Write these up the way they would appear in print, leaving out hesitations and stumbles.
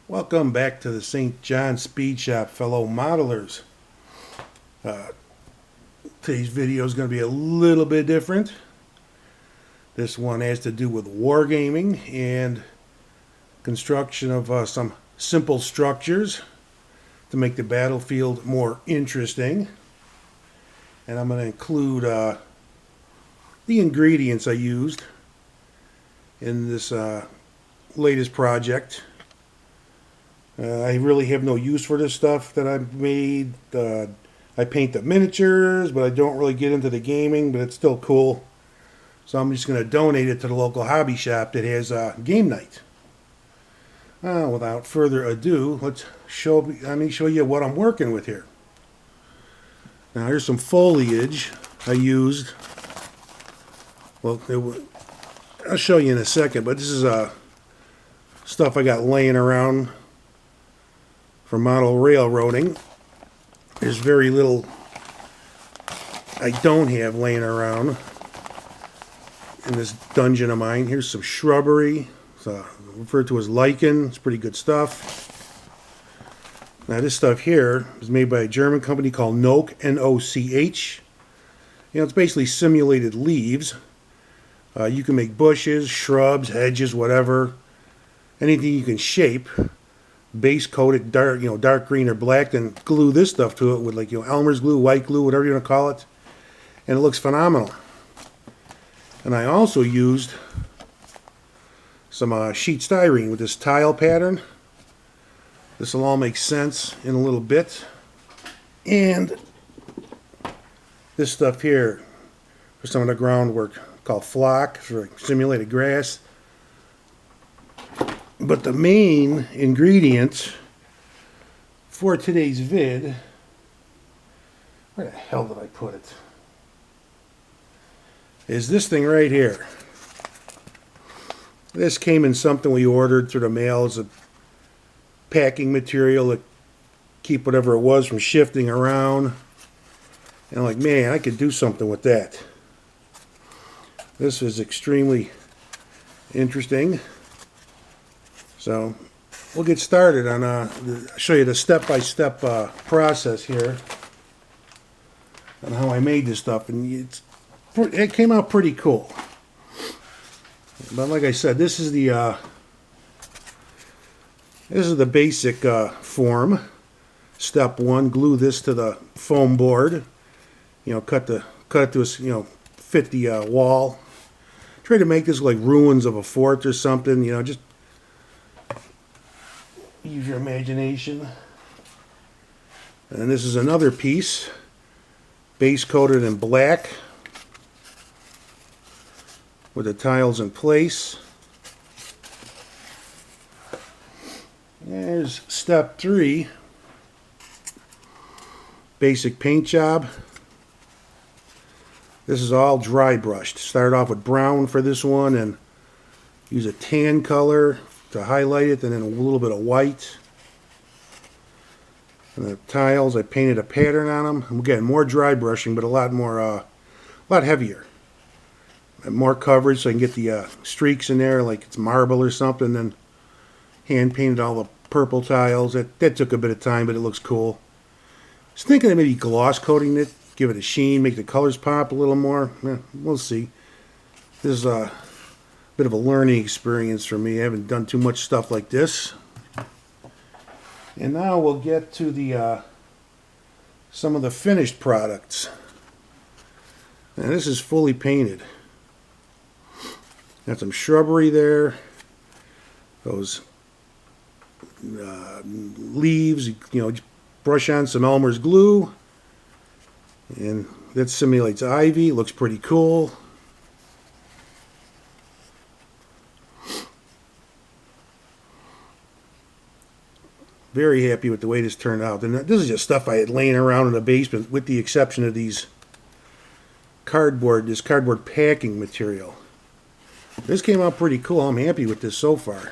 Welcome back to the St. John Speed Shop, fellow modelers. Today's video is going to be a little bit different. This one has to do with wargaming and construction of some simple structures to make the battlefield more interesting. And I'm going to include the ingredients I used in this latest project. I really have no use for this stuff that I've made. I paint the miniatures, but I don't really get into the gaming, but it's still cool. So I'm just going to donate it to the local hobby shop that has game night. Without further ado, let me show you what I'm working with here. Now here's some foliage I used. Well, I'll show you in a second, but this is stuff I got laying around for model railroading. There's very little I don't have laying around in this dungeon of mine. Here's some shrubbery. It's referred to as lichen. It's pretty good stuff. Now this stuff here is made by a German company called Noch, N-O-C-H. You know, it's basically simulated leaves. You can make bushes, shrubs, hedges, whatever. Anything you can shape. Base coat it dark green or black, then glue this stuff to it with Elmer's glue, white glue, whatever you want to call it, and it looks phenomenal. And I also used some sheet styrene with this tile pattern. This will all make sense in a little bit. And this stuff here for some of the groundwork called flock for simulated grass. But the main ingredient for today's vid, where the hell did I put it? Is this thing right here. This came in something we ordered through the mail as a packing material to keep whatever it was from shifting around. And I'm like, man, I could do something with that. This is extremely interesting. So we'll get started on I'll show you the step-by-step process here on how I made this stuff, and it came out pretty cool. But like I said, this is the basic form. Step one: glue this to the foam board. Cut it to fit the wall. Try to make this like ruins of a fort or something. Just use your imagination. And this is another piece, base coated in black with the tiles in place. There's step 3, basic paint job. This is all dry brushed. Start off with brown for this one and use a tan color to highlight it, and then a little bit of white. And the tiles, I painted a pattern on them. I'm getting more dry brushing, but a lot heavier. And more coverage so I can get the streaks in there like it's marble or something. Then hand painted all the purple tiles. That took a bit of time, but it looks cool. I was thinking of maybe gloss coating it, give it a sheen, make the colors pop a little more. We'll see. This is a bit of a learning experience for me. I haven't done too much stuff like this. And now we'll get to the some of the finished products. And this is fully painted. Got some shrubbery there. Those leaves, brush on some Elmer's glue. And that simulates ivy. Looks pretty cool. Very happy with the way this turned out. And this is just stuff I had laying around in the basement, with the exception of this cardboard packing material. This came out pretty cool. I'm happy with this so far.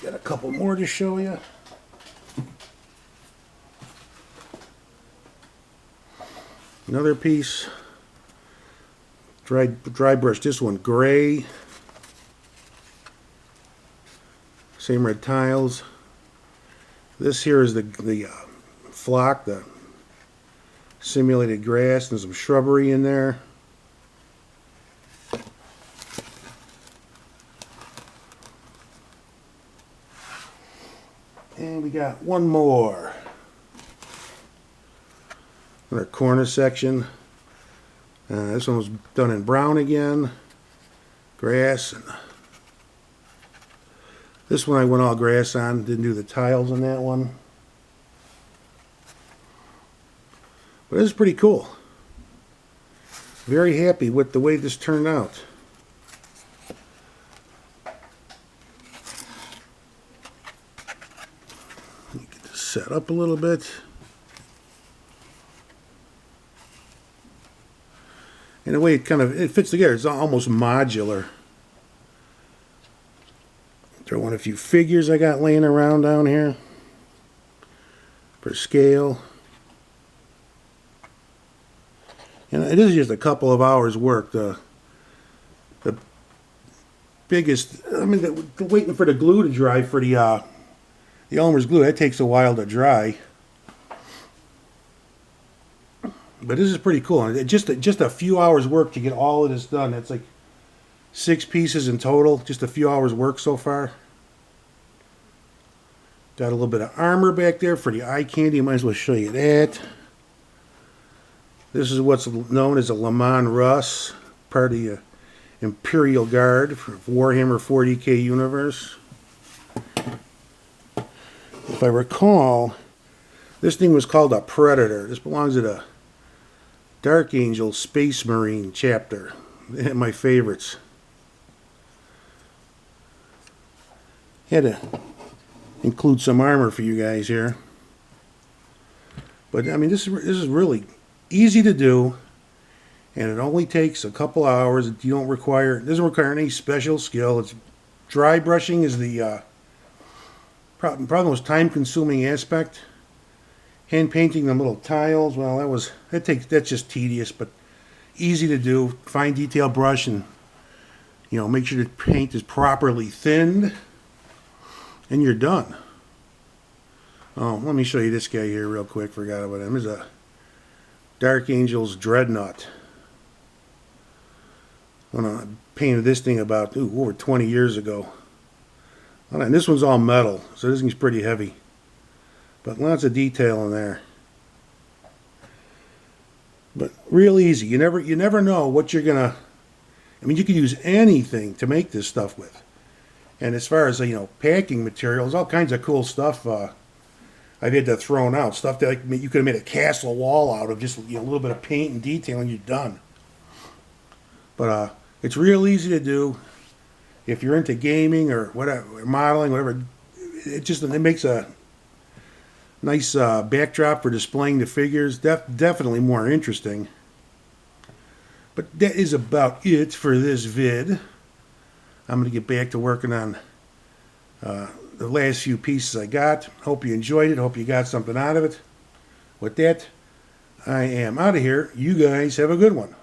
Got a couple more to show you. Another piece. Dry brush this one gray. Same red tiles. This here is the flock, the simulated grass, and some shrubbery in there. And we got one more. Another corner section. This one was done in brown again. Grass. And this one I went all grass on. Didn't do the tiles on that one. But this is pretty cool. Very happy with the way this turned out. Get this set up a little bit. And the way it fits together, it's almost modular. Throw in a few figures I got laying around down here for scale. And it is just a couple of hours work. The biggest, I mean, waiting for the glue to dry for the Elmer's glue, that takes a while to dry. But this is pretty cool. Just a few hours work to get all of this done. That's like 6 pieces in total. Just a few hours work so far. Got a little bit of armor back there for the eye candy. Might as well show you that. This is what's known as a Le Mans Russ, part of the Imperial Guard for Warhammer 40k universe. If I recall, this thing was called a Predator. This belongs to the Dark Angel Space Marine chapter. My favorites. Had to include some armor for you guys here. But I mean, this is really easy to do, and it only takes a couple hours. It doesn't require any special skill. It's dry brushing is the probably the most time-consuming aspect. Hand painting the little tiles, well, that's just tedious, but easy to do. Fine detail brush, and make sure the paint is properly thinned, and you're done. Oh, let me show you this guy here real quick. Forgot about him. There's a Dark Angel's Dreadnought. I painted this thing about over 20 years ago. And this one's all metal, so this thing's pretty heavy. But lots of detail in there. But real easy. You never know what you're gonna. I mean, you can use anything to make this stuff with. And as far as packing materials, all kinds of cool stuff. I've had that thrown out. Stuff that you could have made a castle wall out of, just a little bit of paint and detail, and you're done. But it's real easy to do. If you're into gaming or whatever, modeling, whatever, it makes a nice backdrop for displaying the figures. Definitely more interesting. But that is about it for this vid. I'm going to get back to working on the last few pieces I got. Hope you enjoyed it. Hope you got something out of it. With that, I am out of here. You guys have a good one.